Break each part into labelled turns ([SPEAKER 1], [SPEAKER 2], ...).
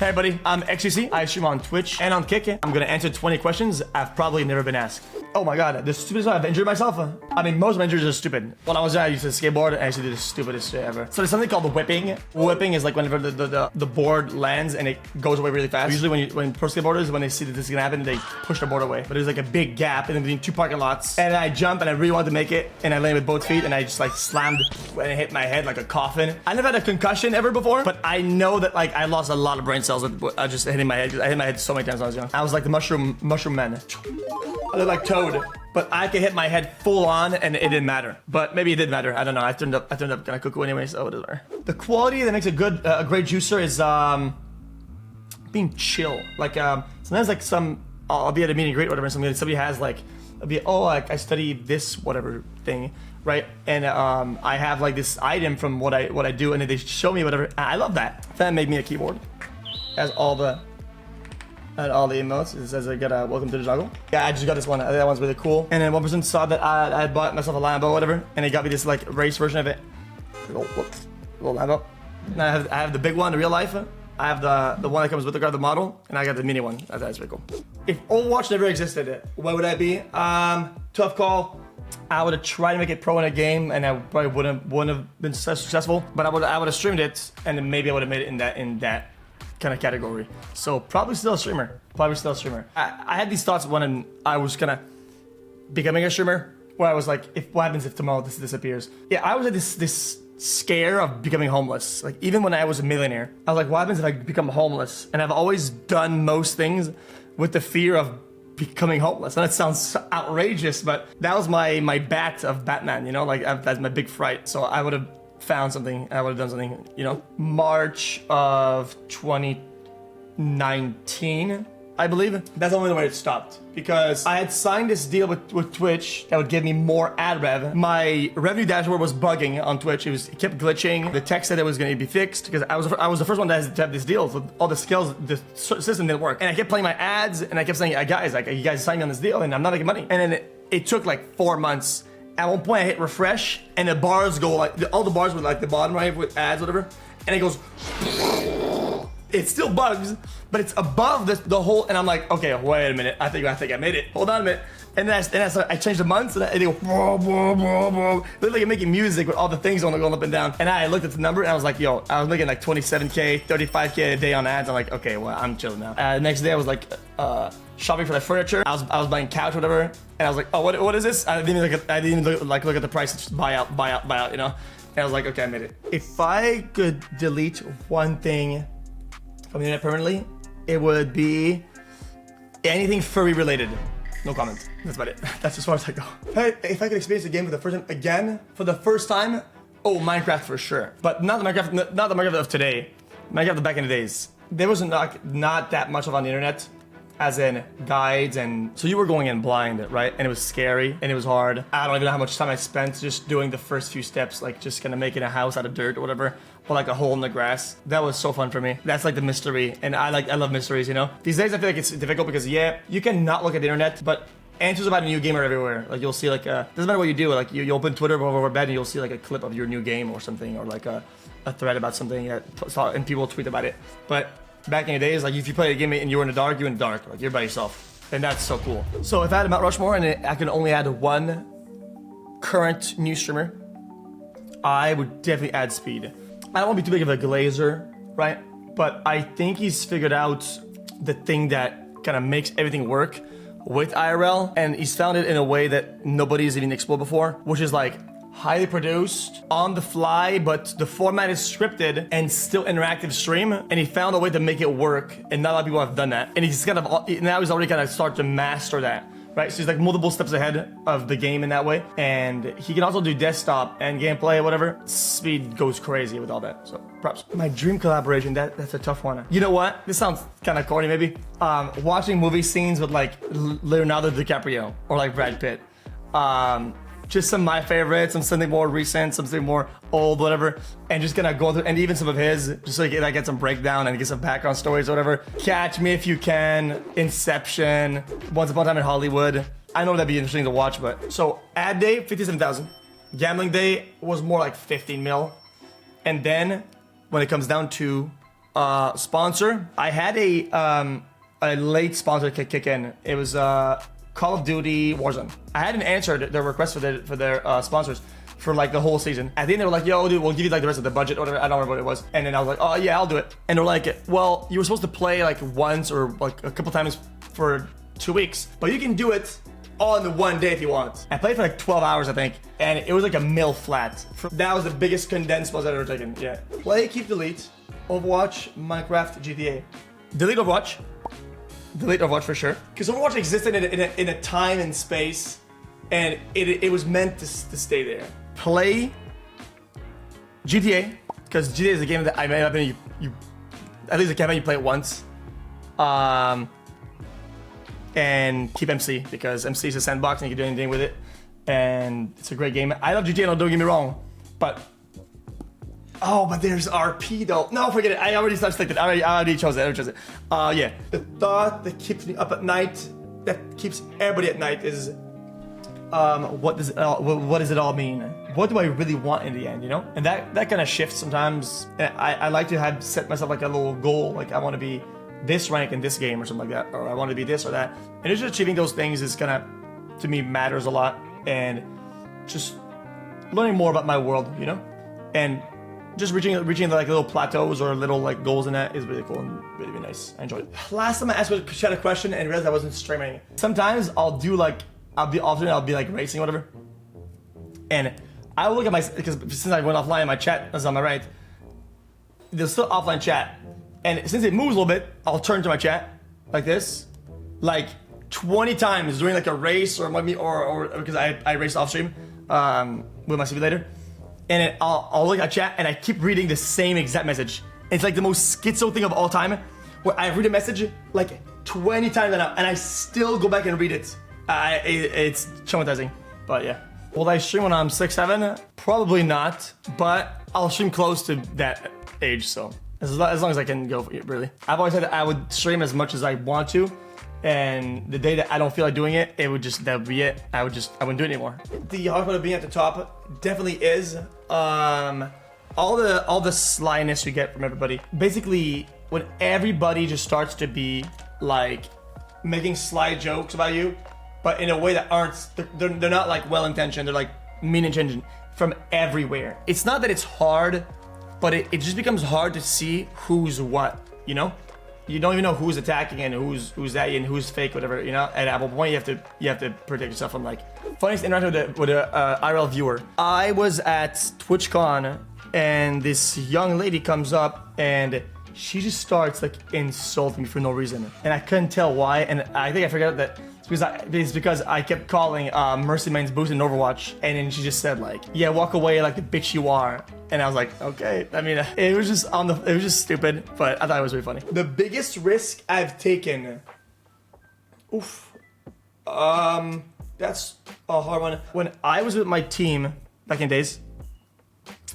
[SPEAKER 1] Hey everybody, I'm xQc. I stream on Twitch and on Kick. I'm gonna answer 20 questions I've probably never been asked. Oh my god, the stupidest one I've injured myself. I mean, most of my injuries are stupid. When I was young, I used to skateboard and I used to do the stupidest shit ever. So there's something called whipping. Whipping is like whenever the board lands and it goes away really fast. Usually when pro skateboarders, when they see that this is gonna happen, they push the board away. But there's like a big gap in between two parking lots. And I jump and I really wanted to make it. And I landed with both feet and I just like slammed and it hit my head like a coffin. I never had a concussion ever before, but I know that like I lost a lot of brain cells with just hitting my head. I hit my head so many times when I was young. I was like the mushroom man. I look like Toad, but I could hit my head full on and it didn't matter. But maybe it did matter. I don't know. I turned up kind of cuckoo anyway, so it doesn't matter. The quality that makes a good, a great juicer is being chill. Like sometimes like I'll be at a meeting great or whatever, and somebody has like, I study this whatever thing, right? And I have like this item from what I do, and they show me whatever. I love that. That made me a keyboard. Has all the emotes. It says I got a welcome to the jungle. Yeah, I just got this one. I think that one's really cool. And then one person saw that I had bought myself a Lambo or whatever, and they got me this like race version of it. Little Lambo. And I have the big one, the real life. I have the one that comes with the model, and I got the mini one. That's pretty cool. If Overwatch never existed, what would I be? Tough call. I would have tried to make it pro in a game, and I probably wouldn't have been successful. But I would have streamed it, and then maybe I would have made it in that kind of category. So probably still a streamer. I had these thoughts when I was kind of becoming a streamer, where I was like, what happens if tomorrow this disappears? Yeah, I was at this scare of becoming homeless. Like even when I was a millionaire, I was like, what happens if I become homeless? And I've always done most things with the fear of becoming homeless. And that sounds outrageous, but that was my bat of Batman, you know, like that's my big fright. So I would have found something, I would have done something, you know. March of 2019, I believe. That's the only way it stopped, because I had signed this deal with Twitch that would give me more ad rev. My revenue dashboard was bugging on Twitch. It kept glitching. The tech said it was going to be fixed, because I was the first one that have this deal. So all the skills, the system didn't work. And I kept playing my ads, and I kept saying, guys, like, you guys signed me on this deal, and I'm not making money. And then it took like 4 months. At one point I hit refresh, and the bars go like, all the bars were like the bottom right with ads, whatever, and it goes, it still bugs, but it's above the whole, and I'm like, okay, wait a minute, I think I made it. Hold on a minute. And then I changed the months, and they go, blah, blah, blah, blah. Looked like I'm making music with all the things going up and down. And I looked at the number, and I was like, yo, I was making like 27K, 35K a day on ads. I'm like, okay, well, I'm chilling now. The next day I was like, shopping for the furniture. I was buying couch, whatever, and I was like, oh, what is this? I didn't even look at the price. Just buy out, you know. And I was like, okay, I made it. If I could delete one thing from the internet permanently, it would be anything furry related. No comment. That's about it. That's as far as I go. Hey, if I could experience the game for the first time, oh, Minecraft for sure. But not the Minecraft of today. Minecraft of back in the days. There was not that much of on the internet, as in guides, and so you were going in blind, right? And it was scary and it was hard. I don't even know how much time I spent just doing the first few steps, like just kind of making a house out of dirt or whatever, or like a hole in the grass. That was so fun for me. That's like the mystery, and I love mysteries, you know. These days I feel like it's difficult because yeah, you can not look at the internet, but answers about a new game are everywhere. Like you'll see like doesn't matter what you do, like you open Twitter over bed and you'll see like a clip of your new game or something, or like a thread about something and people tweet about it. But back in the days, like if you play a game and you're in the dark, like you're by yourself, and that's so cool. So if I had a Mount Rushmore and I can only add one current new streamer, I would definitely add Speed. I don't want to be too big of a glazer, right? But I think he's figured out the thing that kind of makes everything work with IRL, and he's found it in a way that nobody's even explored before, which is like highly produced, on the fly, but the format is scripted and still interactive stream. And he found a way to make it work, and not a lot of people have done that. And he's kind of, now he's already kind of started to master that, right? So he's like multiple steps ahead of the game in that way. And he can also do desktop and gameplay or whatever. Speed goes crazy with all that, so props. My dream collaboration, that's a tough one. You know what? This sounds kind of corny maybe. Watching movie scenes with like Leonardo DiCaprio or like Brad Pitt. Just some of my favorites, something more recent, something more old, whatever, and just gonna go through, and even some of his, just so I get some breakdown and get some background stories or whatever. Catch Me If You Can, Inception, Once Upon a Time in Hollywood. I know that'd be interesting to watch, but so ad day, 57,000. Gambling day was more like 15 mil. And then when it comes down to sponsor. I had a late sponsor kick in. It was Call of Duty Warzone. I hadn't answered their request for their sponsors for like the whole season. At the end, they were like, yo, dude, we'll give you like the rest of the budget or whatever. I don't remember what it was. And then I was like, oh yeah, I'll do it. And they're like, well, you were supposed to play like once or like a couple times for 2 weeks, but you can do it all in one day if you want. I played for like 12 hours, I think, and it was like a mil flat. That was the biggest condensed pause I've ever taken, yeah. Play, keep, delete, Overwatch, Minecraft, GTA. Delete Overwatch. Delete Overwatch for sure. Because Overwatch existed in a time and space, and it was meant to stay there. Play GTA, because GTA is a game that I may have been, at least a campaign you play it once. And keep MC, because MC is a sandbox and you can do anything with it. And it's a great game. I love GTA, don't get me wrong. But, oh, but there's RP though. No, forget it. I already selected. I already chose it. Yeah. The thought that keeps me up at night, that keeps everybody at night is, what does it all mean? What do I really want in the end, you know? And that kind of shifts sometimes. And I like to set myself like a little goal. Like I want to be this rank in this game or something like that, or I want to be this or that. And just achieving those things is kind of, to me, matters a lot. And just learning more about my world, you know? And just reaching like little plateaus or little like goals in that is really cool and really, really nice. I enjoyed it. Last time I asked Chat a question and realized I wasn't streaming. Sometimes I'll be like racing or whatever. And I will look at because since I went offline, my chat is on my right. There's still offline chat. And since it moves a little bit, I'll turn to my chat like this, like 20 times during like a race or because I raced off stream with my simulator, and I'll look at chat and I keep reading the same exact message. It's like the most schizo thing of all time, where I read a message like 20 times and I still go back and read it. It's traumatizing, but yeah. Will I stream when I'm 6'7"? Probably not, but I'll stream close to that age, so. As long as I can go, really. I've always said that I would stream as much as I want to, and the day that I don't feel like doing it, that would be it. I wouldn't do it anymore. The hard part of being at the top definitely is all the slyness you get from everybody. Basically, when everybody just starts to be like making sly jokes about you, but in a way that they're not like well-intentioned, they're like mean-intentioned from everywhere. It's not that it's hard, but it just becomes hard to see who's what, you know? You don't even know who's attacking and who's at you and who's fake, whatever, you know? At one point, you have to protect yourself from like funniest interaction with a IRL viewer. I was at TwitchCon and this young lady comes up and she just starts like insulting me for no reason, and I couldn't tell why. And I think I figured out that it's because I kept calling Mercy Man's boost in Overwatch, and then she just said like, yeah, walk away like the bitch you are. And I was like, okay. I mean, it was just stupid, but I thought it was really funny. The biggest risk I've taken, that's a hard one. When I was with my team back in days,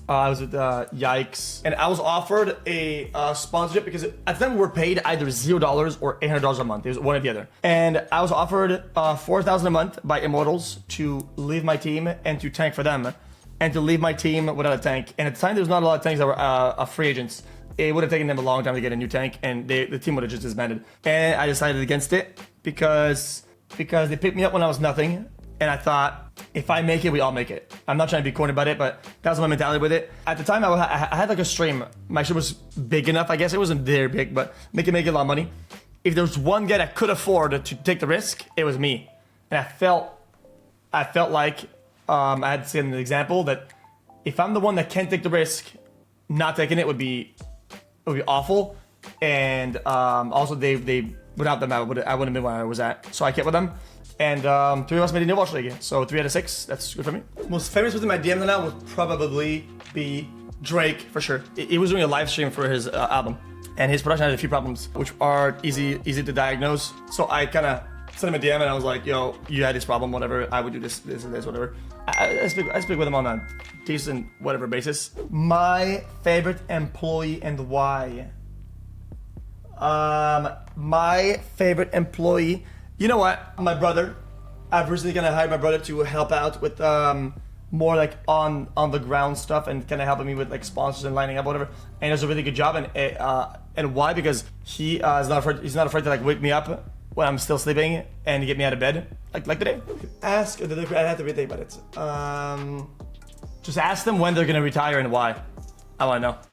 [SPEAKER 1] I was with Yikes, and I was offered a sponsorship because at the time we were paid either $0 or $800 a month. It was one or the other. And I was offered $4,000 a month by Immortals to leave my team and to tank for them, and to leave my team without a tank. And at the time, there was not a lot of tanks that were free agents. It would have taken them a long time to get a new tank, and the team would have just disbanded. And I decided against it because they picked me up when I was nothing. And I thought, if I make it, we all make it. I'm not trying to be corny about it, but that was my mentality with it. At the time, I had like a stream. My stream was big enough, I guess. It wasn't very big, but make a lot of money. If there was one guy that could afford to take the risk, it was me. And I felt like I had to say an example that if I'm the one that can't take the risk, not taking it would be awful. And also, they without them, I wouldn't have been where I was at. So I kept with them. And 3 of us made a new Overwatch League. So 3 out of 6, that's good for me. Most famous within my DM now would probably be Drake, for sure. He was doing a live stream for his album, and his production had a few problems, which are easy to diagnose. So I kind of sent him a DM and I was like, yo, you had this problem, whatever. I would do this, and this, whatever. I speak with him on a decent whatever basis. My favorite employee and why? My favorite employee. You know what? My brother. I've recently kind of hired my brother to help out with more like on the ground stuff and kind of helping me with like sponsors and lining up, whatever. And he does a really good job. And And why? Because he's not afraid to like wake me up when I'm still sleeping and get me out of bed. Like today. Ask the I have to rethink about it. Just ask them when they're gonna retire and why. I wanna know.